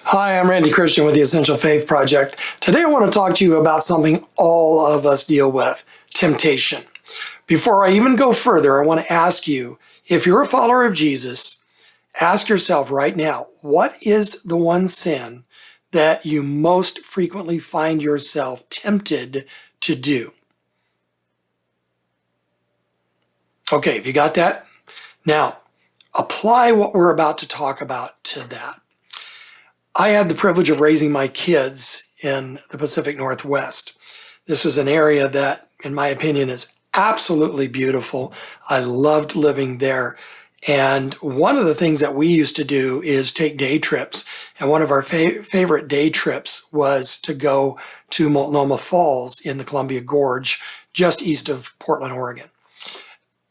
Hi, I'm Randy Christian with the Essential Faith Project. Today I want to talk to you about something all of us deal with, temptation. Before I even go further, I want to ask you, if you're a follower of Jesus, ask yourself right now, what is the one sin that you most frequently find yourself tempted to do? Okay, if you got that, now apply what we're about to talk about to that. I had the privilege of raising my kids in the Pacific Northwest. This is an area that, in my opinion, is absolutely beautiful. I loved living there. And one of the things that we used to do is take day trips. And one of our favorite day trips was to go to Multnomah Falls in the Columbia Gorge, just east of Portland, Oregon.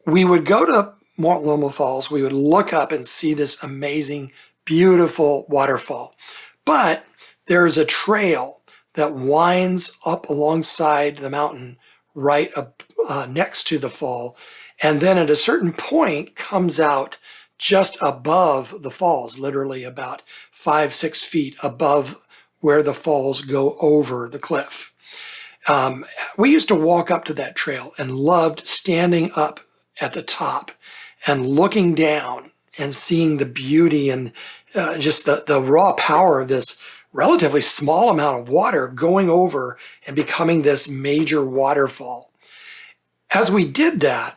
We would go to Multnomah Falls. We would look up and see this amazing, beautiful waterfall. But there is a trail that winds up alongside the mountain right up next to the fall, and then at a certain point comes out just above the falls, literally about 5-6 feet above where the falls go over the cliff. We used to walk up to that trail and loved standing up at the top and looking down and seeing the beauty and just the raw power of this relatively small amount of water going over and becoming this major waterfall. As we did that,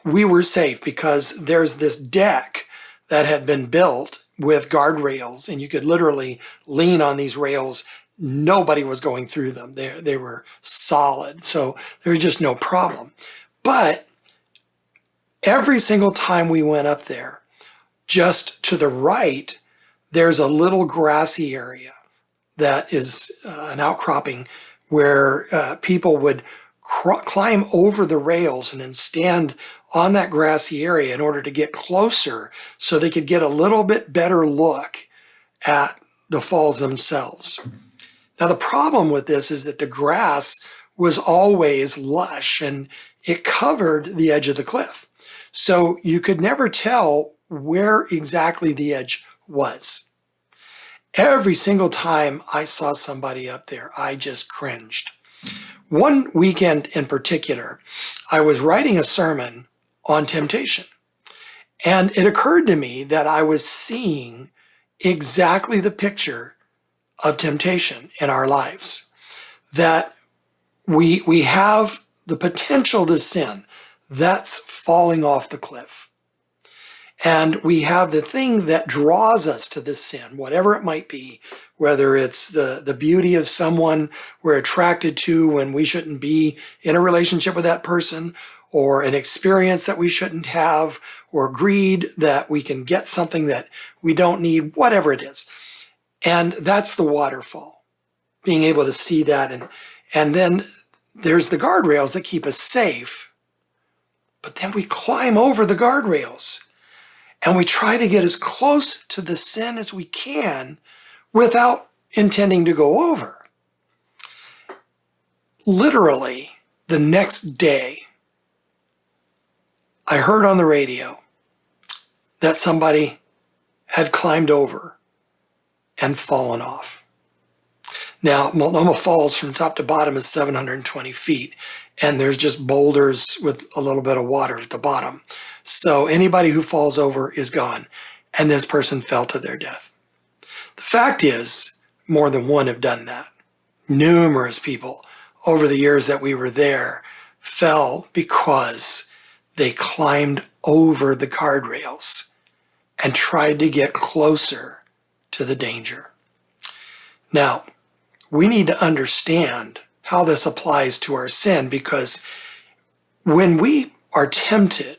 we were safe because there's this deck that had been built with guardrails, and you could literally lean on these rails. Nobody was going through them. They were solid, so there was just no problem. But every single time we went up there, just to the right, there's a little grassy area that is an outcropping where people would climb over the rails and then stand on that grassy area in order to get closer so they could get a little bit better look at the falls themselves. Now, the problem with this is that the grass was always lush and it covered the edge of the cliff. So you could never tell where exactly the edge was. Every single time I saw somebody up there, I just cringed. One weekend in particular, I was writing a sermon on temptation, and it occurred to me that I was seeing exactly the picture of temptation in our lives, that we have the potential to sin. That's falling off the cliff. And we have the thing that draws us to this sin, whatever it might be, whether it's the beauty of someone we're attracted to when we shouldn't be in a relationship with that person, or an experience that we shouldn't have, or greed that we can get something that we don't need, whatever it is. And that's the waterfall, being able to see that. And then there's the guardrails that keep us safe, but then we climb over the guardrails. And we try to get as close to the sin as we can without intending to go over. Literally, the next day, I heard on the radio that somebody had climbed over and fallen off. Now, Multnomah Falls from top to bottom is 720 feet, and there's just boulders with a little bit of water at the bottom. So anybody who falls over is gone, and this person fell to their death. The fact is, more than one have done that. Numerous people over the years that we were there fell because they climbed over the guardrails and tried to get closer to the danger. Now, we need to understand how this applies to our sin, because when we are tempted,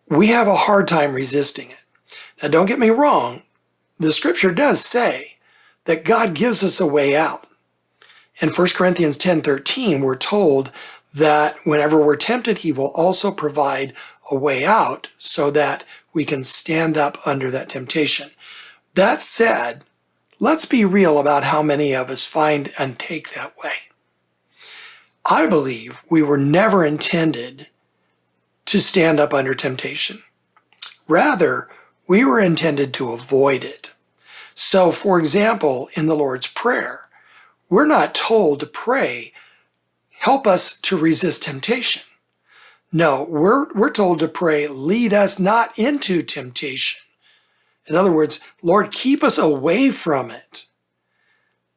we have a hard time resisting it. Now, don't get me wrong. The scripture does say that God gives us a way out. In 1 Corinthians 10:13, we're told that whenever we're tempted, he will also provide a way out so that we can stand up under that temptation. That said, let's be real about how many of us find and take that way. I believe we were never intended to stand up under temptation. Rather, we were intended to avoid it. So, for example, in the Lord's Prayer, we're not told to pray, help us to resist temptation. No, we're told to pray, lead us not into temptation. In other words, Lord, keep us away from it.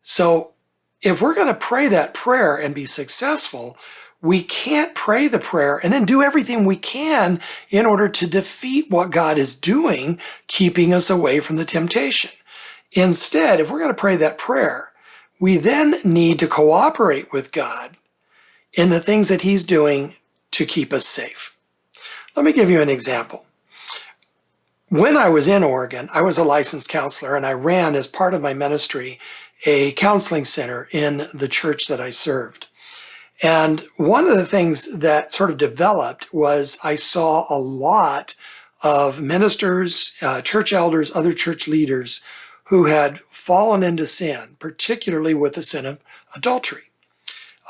So if we're going to pray that prayer and be successful, we can't pray the prayer and then do everything we can in order to defeat what God is doing, keeping us away from the temptation. Instead, if we're going to pray that prayer, we then need to cooperate with God in the things that He's doing to keep us safe. Let me give you an example. When I was in Oregon, I was a licensed counselor, and I ran, as part of my ministry, a counseling center in the church that I served. And one of the things that sort of developed was I saw a lot of ministers, church elders, other church leaders who had fallen into sin, particularly with the sin of adultery.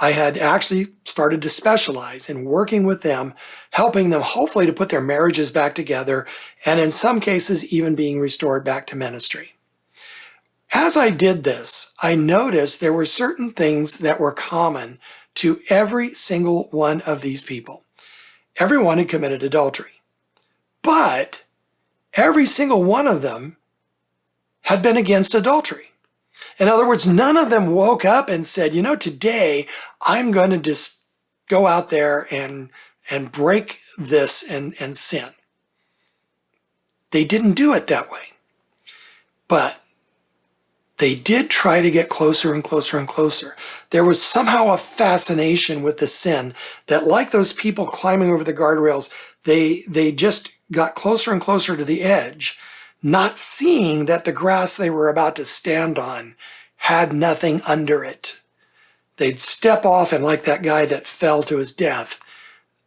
I had actually started to specialize in working with them, helping them hopefully to put their marriages back together, and in some cases even being restored back to ministry. As I did this, I noticed there were certain things that were common to every single one of these people. Everyone had committed adultery, but every single one of them had been against adultery. In other words, none of them woke up and said, you know, today I'm going to just go out there and break this and sin. They didn't do it that way. But they did try to get closer and closer and closer. There was somehow a fascination with the sin that, like those people climbing over the guardrails, they just got closer and closer to the edge, not seeing that the grass they were about to stand on had nothing under it. They'd step off, and like that guy that fell to his death,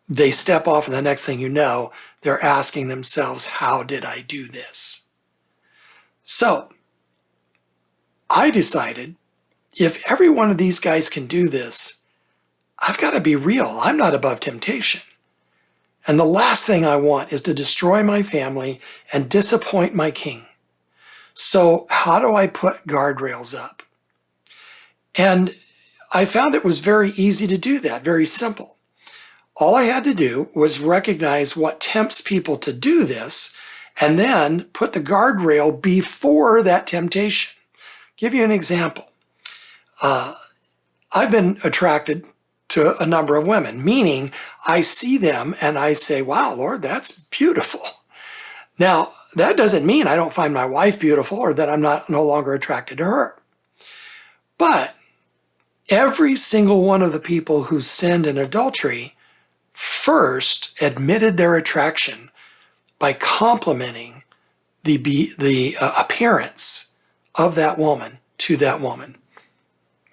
they step off, and the next thing you know, they're asking themselves, how did I do this? So I decided, if every one of these guys can do this, I've got to be real. I'm not above temptation. And the last thing I want is to destroy my family and disappoint my king. So how do I put guardrails up? And I found it was very easy to do that, very simple. All I had to do was recognize what tempts people to do this, and then put the guardrail before that temptation. Give you an example. I've been attracted to a number of women, meaning I see them and I say, wow, Lord, that's beautiful. Now, that doesn't mean I don't find my wife beautiful or that I'm no longer attracted to her. But every single one of the people who sinned in adultery first admitted their attraction by complimenting the appearance of that woman to that woman.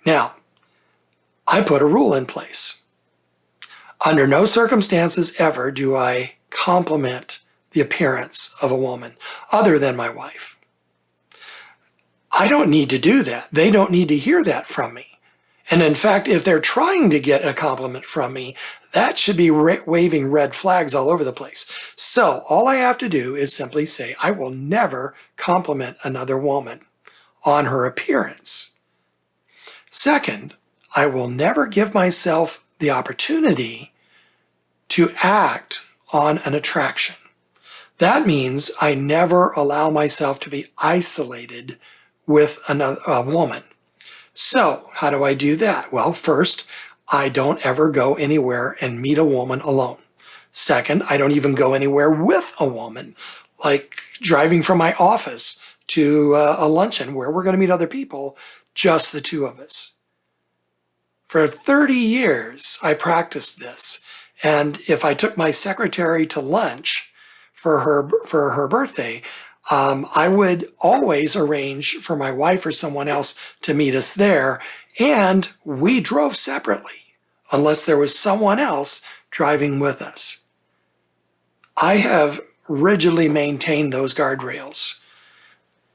Now, I put a rule in place. Under no circumstances ever do I compliment the appearance of a woman other than my wife. I don't need to do that. They don't need to hear that from me. And in fact, if they're trying to get a compliment from me, that should be waving red flags all over the place. So all I have to do is simply say, I will never compliment another woman on her appearance. Second, I will never give myself the opportunity to act on an attraction. That means I never allow myself to be isolated with a woman. So how do I do that? Well, first, I don't ever go anywhere and meet a woman alone. Second, I don't even go anywhere with a woman, like driving from my office to a luncheon where we're going to meet other people, just the two of us. For 30 years, I practiced this. And if I took my secretary to lunch for her birthday, I would always arrange for my wife or someone else to meet us there. And we drove separately unless there was someone else driving with us. I have rigidly maintained those guardrails.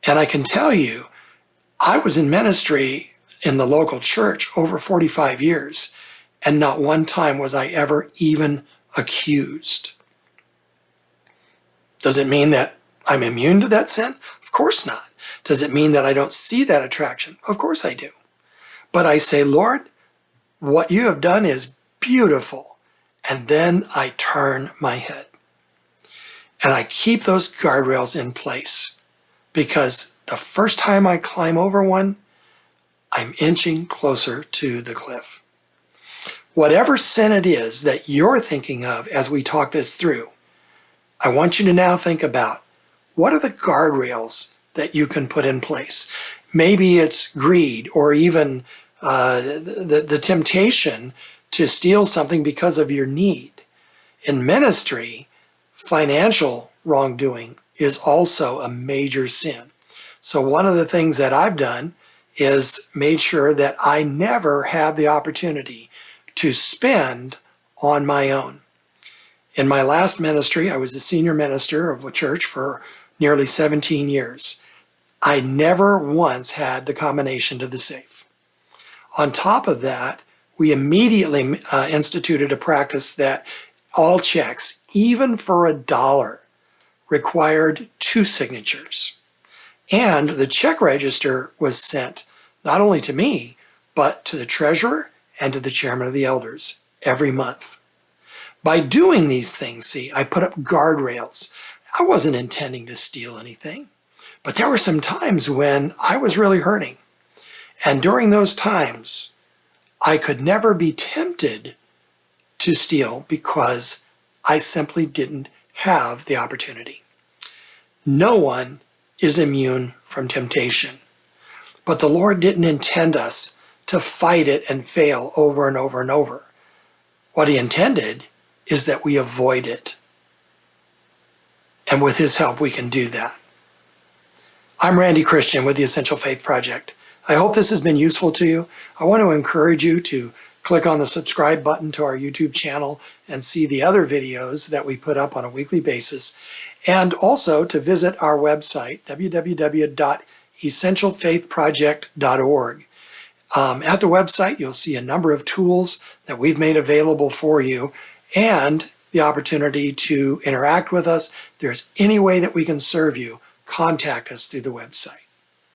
And I can tell you, I was in ministry in the local church over 45 years, and not one time was I ever even accused. Does it mean that I'm immune to that sin? Of course not. Does it mean that I don't see that attraction? Of course I do. But I say, Lord, what you have done is beautiful. And then I turn my head. And I keep those guardrails in place, because the first time I climb over one, I'm inching closer to the cliff. Whatever sin it is that you're thinking of as we talk this through, I want you to now think about, what are the guardrails that you can put in place? Maybe it's greed, or even the temptation to steal something because of your need. In ministry, financial wrongdoing is also a major sin. So one of the things that I've done is made sure that I never have the opportunity to spend on my own. In my last ministry, I was a senior minister of a church for nearly 17 years. I never once had the combination to the safe. On top of that, we immediately instituted a practice that all checks, even for $1, required 2 signatures. And the check register was sent not only to me, but to the treasurer and to the chairman of the elders every month. By doing these things, see, I put up guardrails. I wasn't intending to steal anything, but there were some times when I was really hurting. And during those times, I could never be tempted to steal because I simply didn't have the opportunity. No one is immune from temptation, but the Lord didn't intend us to fight it and fail over and over and over. What he intended is that we avoid it. And with his help, we can do that. I'm Randy Christian with the Essential Faith Project. I hope this has been useful to you. I want to encourage you to click on the subscribe button to our YouTube channel and see the other videos that we put up on a weekly basis. And also to visit our website, www.essentialfaithproject.org. At the website, you'll see a number of tools that we've made available for you, and the opportunity to interact with us. If there's any way that we can serve you, contact us through the website.